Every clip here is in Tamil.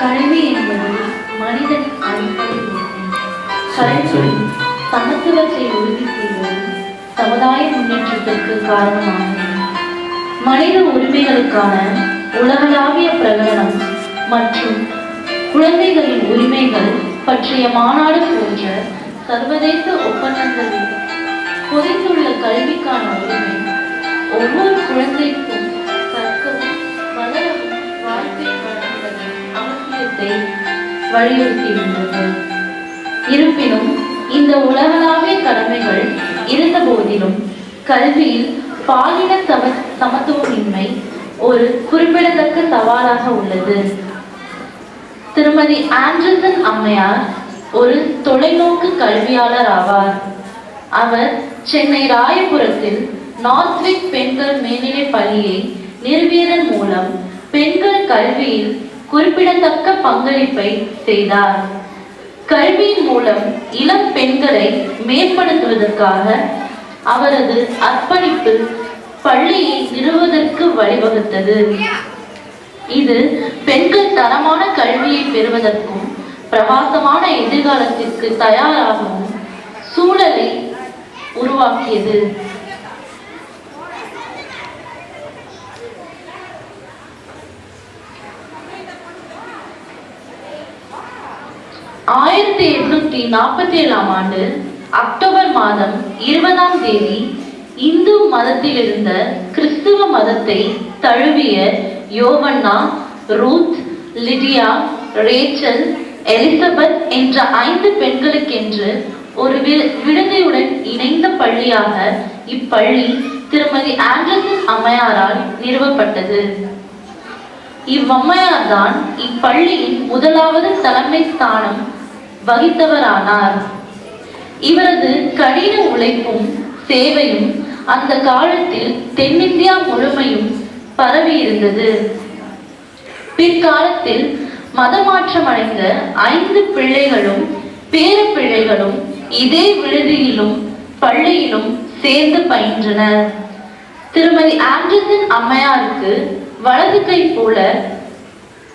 கல்வி என்பது மனிதனின் அடிப்படை உரிமை. கல்வி சமத்துவத்தை உறுதி செய்வது சமுதாய முன்னேற்றத்திற்கு காரணமாகும். மனித உரிமைகளுக்கான உலகளாவிய பிரகடனம் மற்றும் குழந்தைகளின் உரிமைகள் பற்றிய மாநாடு போன்ற சர்வதேச ஒப்பந்தங்களில் பொதிந்துள்ள கல்விக்கான உரிமை ஒவ்வொரு குழந்தைக்கும் கற்கவும் வளரவும் வாழ்க்கை வழங்குவதன் அவசியத்தை வலியுறுத்தியுள்ளது. இருப்பினும் இந்த உலகளாவிய கடமைகள் இருந்த போதிலும் கல்வியில் பாலின சமத்துவமின்மை ஒரு குறிப்பிடத்தக்க சவாலாக உள்ளது. திருமதி ஆண்டர்சன் அம்மையார் ஒரு தொலைநோக்கு கல்வியாளர் ஆவார். அவர் சென்னை ராயபுரத்தில் நார்த்விக் பெண்கள் மேல்நிலைப் பள்ளியை நிறுவியதன் மூலம் பெண்கள் கல்வியில் குறிப்பிடத்தக்க பங்களிப்பை செய்தார். கல்வியின் மூலம் இளம் பெண்களை மேம்படுத்துவதற்காக அவரது அர்ப்பணிப்பு பள்ளியை நிறுவுவதற்கு வழிவகுத்தது. இது பெண்கள் தரமான கல்வியை பெறுவதற்கும் பிரகாசமான எதிர்காலத்திற்கு தயாராகவும் சூழலை உருவாக்கியது. ஆயிரத்தி 1847 ஆண்டு அக்டோபர் மாதம் 20ஆம் தேதி இந்து மதத்தில் இருந்த கிறிஸ்துவ மதத்தை தழுவிய யோவன்னா, ரூத், லிடியா, ரேச்சல், எலிசபெத் என்ற 5 பெண்களுக்கென்று ஒரு விடுதியுடன் இணைந்த பள்ளியாக இப்பள்ளி திருமதி ஆண்டர்சன் அம்மையாரால் நிறுவப்பட்டது. இவ்வம்மையார் தான் இப்பள்ளியின் முதலாவது தலைமை ஸ்தானம் வகித்தவரானார். இவரது கடின உழைப்பும் சேவையும் அந்த காலத்தில் தென்னிந்தியா முழுமையும் பரவி இருந்தது. பிற்காலத்தில் மதமாற்றமடைந்த 5 பிள்ளைகளும் பேர பிள்ளைகளும் இதே விடுதியிலும் பள்ளியிலும் சேர்ந்து பயின்றனர். திருமதி ஆண்டர்சன் அம்மையாருக்கு வலது கை போல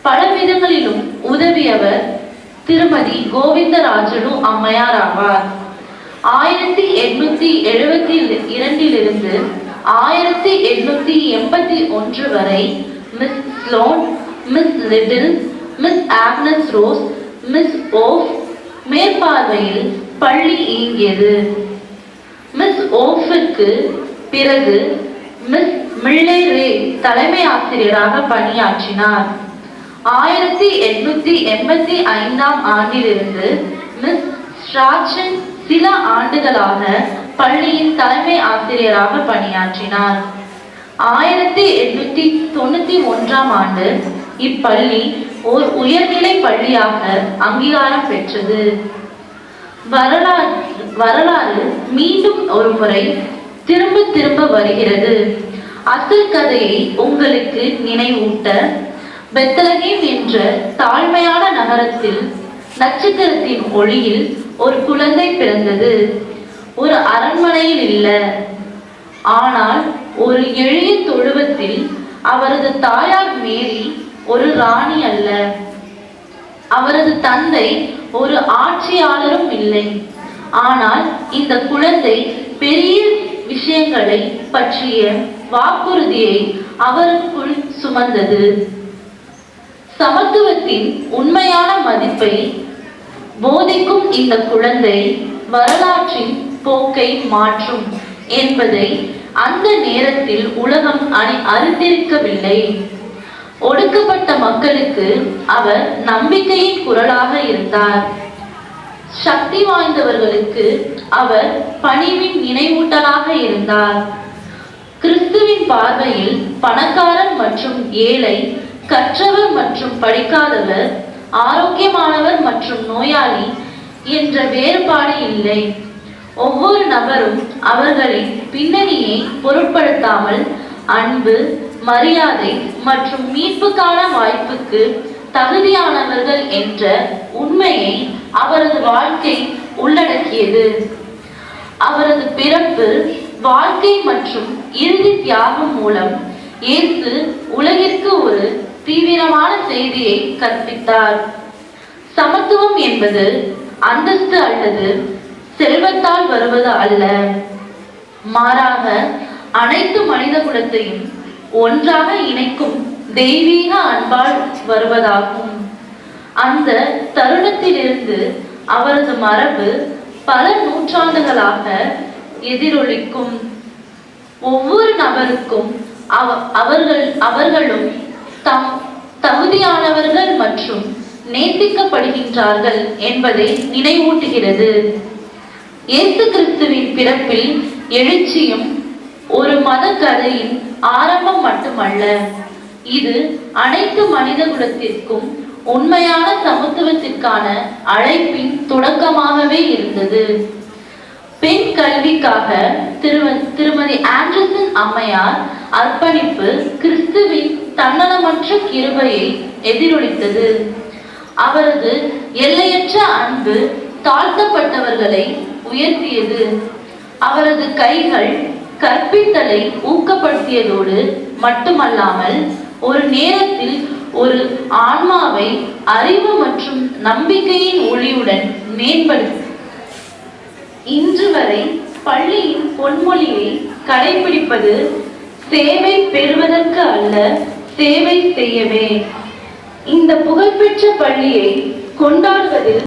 பல விதங்களிலும் உதவியவர் திருமதி கோவிந்தராஜலு அம்மையார் ஆவார். 1872 1881 வரை miss Ceylon, miss little, miss Agnes rose, miss off மேற்பார்வையில் பள்ளி இயங்கியது. மிஸ் ஓஃபிற்கு பிறகு மிஸ் மில்லே ரே தலைமை ஆசிரியராக பணியாற்றினார். 1885ஆம் ஆண்டிலிருந்து மிஸ் ஸ்ட்ராச்சன் சில ஆண்டுகளாக பள்ளியின் தலைமை ஆசிரியராக பணியாற்றினார். 1891ஆம் ஆண்டு இப்பள்ளி ஓர் உயர்நிலை பள்ளியாக அங்கீகாரம் பெற்றது. வரலாறு மீண்டும் ஒரு முறை திரும்ப வருகிறது. அசல் கதையை உங்களுக்கு நினைவூட்ட, பெத்லகேம் என்ற தாழ்மையான நகரத்தில் நட்சத்திரத்தின் ஒளியில் ஒரு குழந்தை பிறந்தது. ஒரு அரண்மனையில் இல்ல, ஆனால் ஒரு எளிய தொழுவத்தில். அவரது தாயார் மேரி ஒரு ராணி அல்ல, அவரது தந்தை ஒரு ஆட்சியாளரும் இல்லை. ஆனால் இந்த குழந்தை பெரிய விஷயங்களை பற்றிய வாக்குறுதியை அவருக்குள் சுமந்தது. சமத்துவத்தின் உண்மையான மதிப்பை போதிக்கும் இந்த குழந்தை வரலாற்றின் போக்கை மாற்றும் என்பதை அந்த நேரத்தில் உலகம் அறிந்திருக்கவில்லை. ஒடுக்கப்பட்ட மக்களுக்கு அவர் நம்பிக்கையின் குரலாக இருந்தார். சக்தி வாய்ந்தவர்களுக்கு அவர் பணிவின் நினைவூட்டலாக இருந்தார். கிறிஸ்துவின் பார்வையில் பணக்காரர் மற்றும் ஏழை, கற்றவர் மற்றும் படிக்காதவர், ஆரோக்கியமானவர் மற்றும் நோயாளி என்ற வேறுபாடு இல்லை. ஒவ்வொரு நபரும் அவர்களின் பின்னணியை பொருட்படுத்தாமல் அன்பு, மரியாதை மற்றும் மீட்புக்கான வாய்ப்புக்கு தகுதியானவர்கள் என்ற உண்மையை அவரது வாழ்க்கை உள்ளடக்கியது. அவரது பிறப்பு, வாழ்க்கை மற்றும் இறுதி தியாகம் மூலம் இயேசு உலகிற்கு ஒரு தீவிரமான செய்தியை கற்பித்தார். சமத்துவம் என்பது அந்தஸ்து அல்லது செல்வத்தால் வருவது அல்ல, மாறாக அனைத்து மனித குலத்தையும் ஒன்றாக இணைக்கும் தெய்வீக அன்பால் வருவதாகும். அந்த தருணத்திலிருந்து அவரது மரபு பல நூற்றாண்டுகளாக எதிரொலிக்கும். ஒவ்வொரு நபருக்கும் அவர்களும் தம் தகுதியானவர்கள் மற்றும் நேசிக்கப்படுகின்றார்கள் என்பதை நினைவூட்டுகிறது. இயேசு கிறிஸ்துவின் பிறப்பில் எழுச்சியும் ஒரு மத கதையின் ஆரம்பம் மட்டுமல்ல, இது அனைத்து மனித குலத்திற்கும் உண்மையான சமத்துவத்திற்கான அழைப்பின் தொடக்கமாகவே இருந்தது. பெண் கல்விக்காக திருமதி ஆண்டர்சன் அம்மையார் அர்ப்பணிப்பு கிறிஸ்துவின் தன்னலமற்ற கிருபையை எதிரொலித்தது. அவரது எல்லையற்ற அன்பு தாழ்த்தப்பட்டவர்களை உயர்த்தியது. அவரது கைகள் கற்பித்தலை ஊக்கப்படுத்தியதோடு மட்டுமல்லாமல் ஒரு நேரத்தில் ஒரு ஆன்மாவை அறிவு மற்றும் நம்பிக்கையின் ஒளியுடன் மேம்படுத்தி இன்று வரை பள்ளியின் பொன்மொழியை கடைபிடிப்பது சேவை பெறுவதற்கு அல்ல, சேவை செய்யவே. இந்த புகழ்பெற்ற பள்ளியை கொண்டாடுவதில்